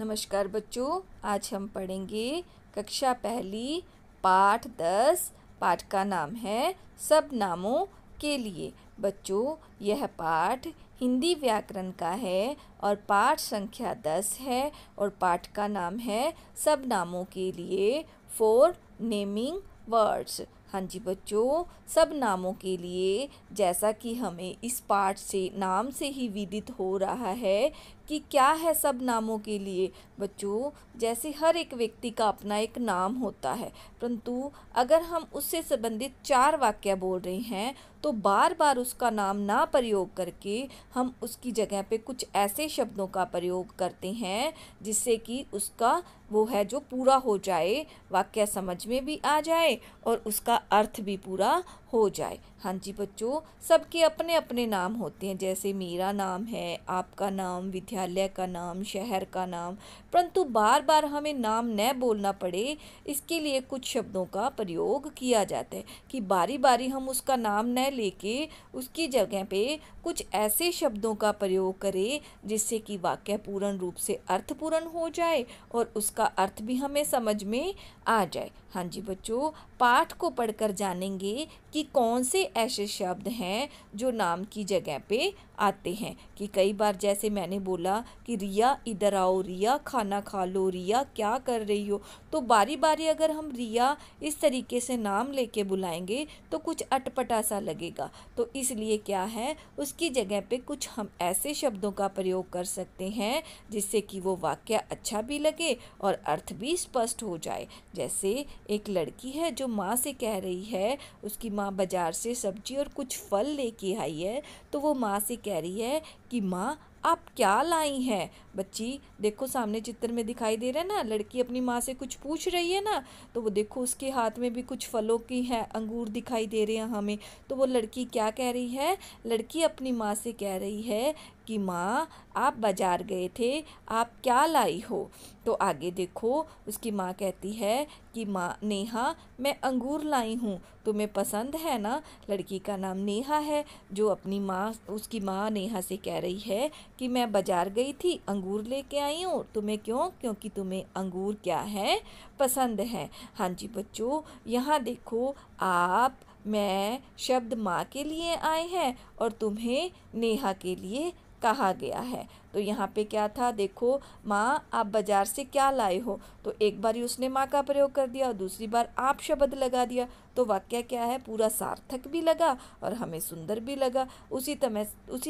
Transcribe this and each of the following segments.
नमस्कार बच्चों, आज हम पढ़ेंगे कक्षा पहली पाठ 10। पाठ का नाम है सब नामों के लिए। बच्चों, यह पाठ हिंदी व्याकरण का है और पाठ संख्या 10 है और पाठ का नाम है सब नामों के लिए फॉर नेमिंग वर्ड्स। हाँ जी बच्चों, सब नामों के लिए, जैसा कि हमें इस पाठ से नाम से ही विदित हो रहा है कि क्या है सब नामों के लिए। बच्चों, जैसे हर एक व्यक्ति का अपना एक नाम होता है, परंतु अगर हम उससे संबंधित 4 वाक्य बोल रहे हैं तो बार बार उसका नाम ना प्रयोग करके हम उसकी जगह पे कुछ ऐसे शब्दों का प्रयोग करते हैं जिससे कि उसका वो है जो पूरा हो जाए, वाक्य समझ में भी आ जाए और उसका अर्थ भी पूरा हो जाए। हाँ जी बच्चों, सबके अपने अपने नाम होते हैं, जैसे मेरा नाम है, आपका नाम, विद्यालय का नाम, शहर का नाम, परंतु बार बार हमें नाम न बोलना पड़े इसके लिए कुछ शब्दों का प्रयोग किया जाता है कि बारी बारी हम उसका नाम न लेके उसकी जगह पे कुछ ऐसे शब्दों का प्रयोग करें जिससे कि वाक्य पूर्ण रूप से अर्थपूर्ण हो जाए और उसका अर्थ भी हमें समझ में आ जाए। हाँ जी बच्चों, पाठ को पढ़कर जानेंगे कि कौन से ऐसे शब्द हैं जो नाम की जगह पे आते हैं। कि कई बार जैसे मैंने बोला कि रिया इधर आओ, रिया खाना खा लो, रिया क्या कर रही हो, तो बारी बारी अगर हम रिया इस तरीके से नाम लेके बुलाएंगे तो कुछ अटपटा सा लगेगा। तो इसलिए क्या है, उसकी जगह पे कुछ हम ऐसे शब्दों का प्रयोग कर सकते हैं जिससे कि वो वाक्य अच्छा भी लगे और अर्थ भी स्पष्ट हो जाए। जैसे एक लड़की है जो माँ से कह रही है, उसकी माँ बाजार से सब्जी और कुछ फल लेके आई है, तो वो माँ से कह रही है कि माँ आप क्या लाई हैं। बच्ची देखो, सामने चित्र में दिखाई दे रहा है ना, लड़की अपनी माँ से कुछ पूछ रही है ना, तो वो देखो उसके हाथ में भी कुछ फलों की है, अंगूर दिखाई दे रहे हैं हमें। तो वो लड़की क्या कह रही है, लड़की अपनी माँ से कह रही है कि माँ आप बाजार गए थे, आप क्या लाई हो। तो आगे देखो उसकी माँ कहती है कि माँ नेहा मैं अंगूर लाई हूँ, तुम्हें पसंद है ना। लड़की का नाम नेहा है जो अपनी माँ, उसकी माँ नेहा से कह रही है कि मैं बाजार गई थी, अंगूर लेके आई हूँ, तुम्हें क्यों, क्योंकि तुम्हें अंगूर क्या है, पसंद है। हाँ जी बच्चों, यहाँ देखो आप मैं शब्द माँ के लिए आए हैं और तुम्हें नेहा के लिए कहा गया है। तो यहाँ पे क्या था, देखो माँ आप बाजार से क्या लाए हो, तो एक बार उसने माँ का प्रयोग कर दिया और दूसरी बार आप शब्द लगा दिया, तो वाक्य क्या है, पूरा सार्थक भी लगा और हमें सुंदर भी लगा। उसी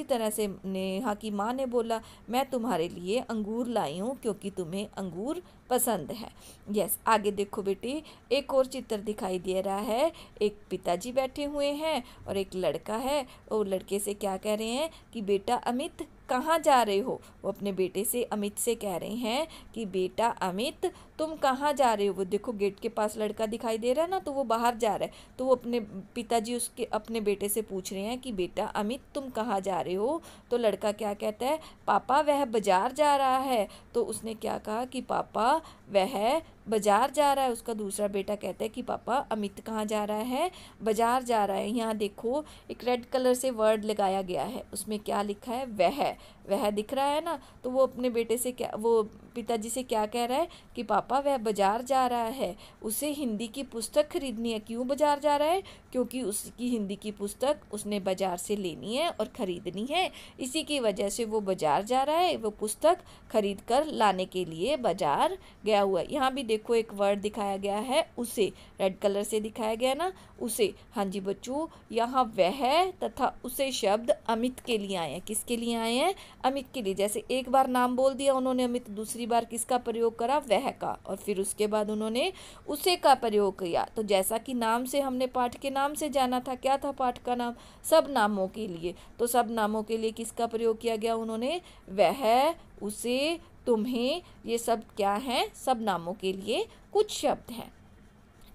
तरह से नेहा की माँ ने बोला मैं तुम्हारे लिए अंगूर लाई हूँ क्योंकि तुम्हें अंगूर पसंद है। यस, आगे देखो बेटी, एक और चित्र दिखाई दे रहा है। एक पिताजी बैठे हुए हैं और एक लड़का है, और लड़के से क्या कह रहे हैं कि बेटा अमित कहाँ जा रहे हो। वो अपने बेटे से, अमित से कह रहे हैं कि बेटा अमित तुम कहाँ जा रहे हो। वो देखो गेट के पास लड़का दिखाई दे रहा है ना, तो वो बाहर जा रहा है, तो वो अपने पिताजी उसके अपने बेटे से पूछ रहे हैं कि बेटा अमित तुम कहाँ जा रहे हो। तो लड़का क्या कहता है, पापा वह बाजार जा रहा है। तो उसने क्या कहा कि पापा वह बाजार जा रहा है। उसका दूसरा बेटा कहता है कि पापा अमित कहाँ जा रहा है, बाजार जा रहा है। यहाँ देखो एक रेड कलर से वर्ड लगाया गया है, उसमें क्या लिखा है, वह दिख रहा है ना। तो वो अपने बेटे से क्या, वो पिताजी से क्या कह रहा है कि पापा वह बाजार जा रहा है, उसे हिंदी की पुस्तक खरीदनी है। क्यों बाजार जा रहा है, क्योंकि उसकी हिंदी की पुस्तक उसने बाजार से लेनी है और ख़रीदनी है, इसी की वजह से वो बाजार जा रहा है, वो पुस्तक खरीद कर लाने के लिए बाजार गया हुआ है। यहाँ भी देखो एक वर्ड दिखाया गया है, उसे, रेड कलर से दिखाया गया ना, उसे। हाँ जी बच्चों, यहाँ वह तथा उसे शब्द अमित के लिए आए हैं। किसके लिए आए हैं, अमित के लिए। जैसे एक बार नाम बोल दिया उन्होंने अमित, दूसरी बार किसका प्रयोग करा, वह का, और फिर उसके बाद उन्होंने उसे का प्रयोग किया। तो जैसा कि नाम से हमने पाठ के नाम से जाना था, क्या था पाठ का नाम, सब नामों के लिए। तो सब नामों के लिए किसका प्रयोग किया गया, उन्होंने वह, उसे, तुम्हें, ये सब क्या हैं, सब नामों के लिए कुछ शब्द हैं।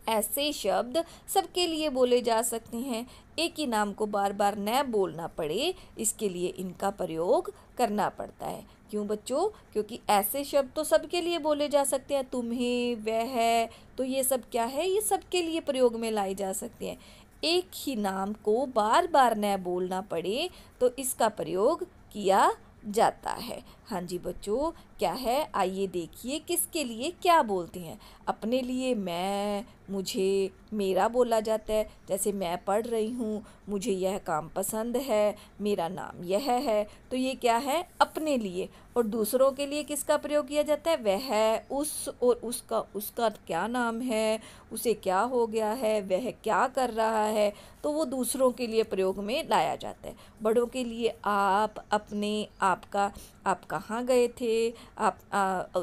ऐसे शब्द सबके लिए बोले जा सकते हैं, एक ही नाम को बार बार न बोलना पड़े इसके लिए इनका प्रयोग करना पड़ता है। क्यों बच्चों, क्योंकि ऐसे शब्द तो सबके लिए बोले जा सकते हैं, तुम्हें, वह, तो ये सब क्या है, ये सबके लिए प्रयोग में लाए जा सकते हैं। एक ही नाम को बार बार न बोलना पड़े तो इसका प्रयोग किया जाता है। हाँ जी बच्चों, क्या है, आइए देखिए किसके लिए क्या बोलते हैं। अपने लिए मैं, मुझे, मेरा बोला जाता है। जैसे मैं पढ़ रही हूँ, मुझे यह काम पसंद है, मेरा नाम यह है। तो ये क्या है, अपने लिए। और दूसरों के लिए किसका प्रयोग किया जाता है, वह, उस और उसका। उसका क्या नाम है, उसे क्या हो गया है, वह क्या कर रहा है, तो वो दूसरों के लिए प्रयोग में लाया जाता है। बड़ों के लिए आप, अपने, आपका। आप कहाँ गए थे, आप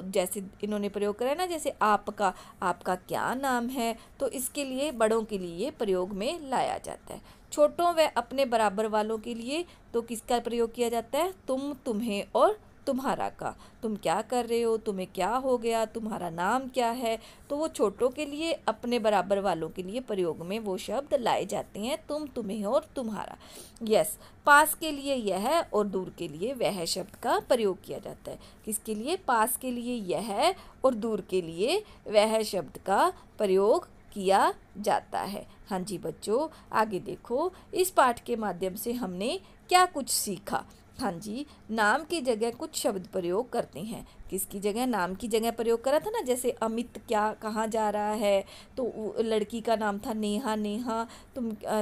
जैसे इन्होंने प्रयोग करा है ना, जैसे आपका, आपका क्या नाम है, तो इसके लिए बड़ों के लिए प्रयोग में लाया जाता है। छोटों व अपने बराबर वालों के लिए तो किसका प्रयोग किया जाता है, तुम, तुम्हें और तुम्हारा का। तुम क्या कर रहे हो, तुम्हें क्या हो गया, तुम्हारा नाम क्या है, तो वो छोटों के लिए, अपने बराबर वालों के लिए प्रयोग में वो शब्द लाए जाते हैं, तुम, तुम्हें और तुम्हारा। यस, पास के लिए यह और दूर के लिए वह शब्द का प्रयोग किया जाता है। किसके लिए, पास के लिए यह और दूर के लिए वह शब्द का प्रयोग किया जाता है। हाँ जी बच्चों, आगे देखो, इस पाठ के माध्यम से हमने क्या कुछ सीखा। हाँ जी, नाम की जगह कुछ शब्द प्रयोग करते हैं। किसकी जगह, नाम की जगह प्रयोग करा था ना, जैसे अमित क्या, कहाँ जा रहा है, तो लड़की का नाम था नेहा। नेहा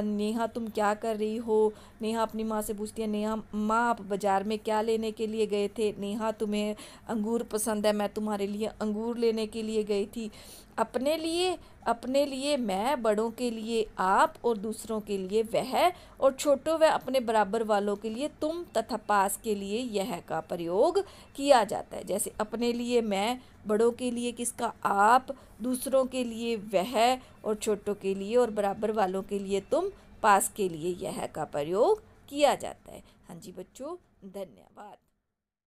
नेहा तुम क्या कर रही हो। नेहा अपनी माँ से पूछती है, नेहा माँ आप बाज़ार में क्या लेने के लिए गए थे। नेहा तुम्हें अंगूर पसंद है, मैं तुम्हारे लिए अंगूर लेने के लिए गई थी। अपने लिए मैं, बड़ों के लिए आप और दूसरों के लिए वह, और छोटों व अपने बराबर वालों के लिए तुम तथा पास के लिए यह का प्रयोग किया जाता है। जैसे अपने लिए मैं, बड़ों के लिए किसका, आप, दूसरों के लिए वह, और छोटों के लिए और बराबर वालों के लिए तुम, पास के लिए यह का प्रयोग किया जाता है। हाँ जी बच्चों, धन्यवाद।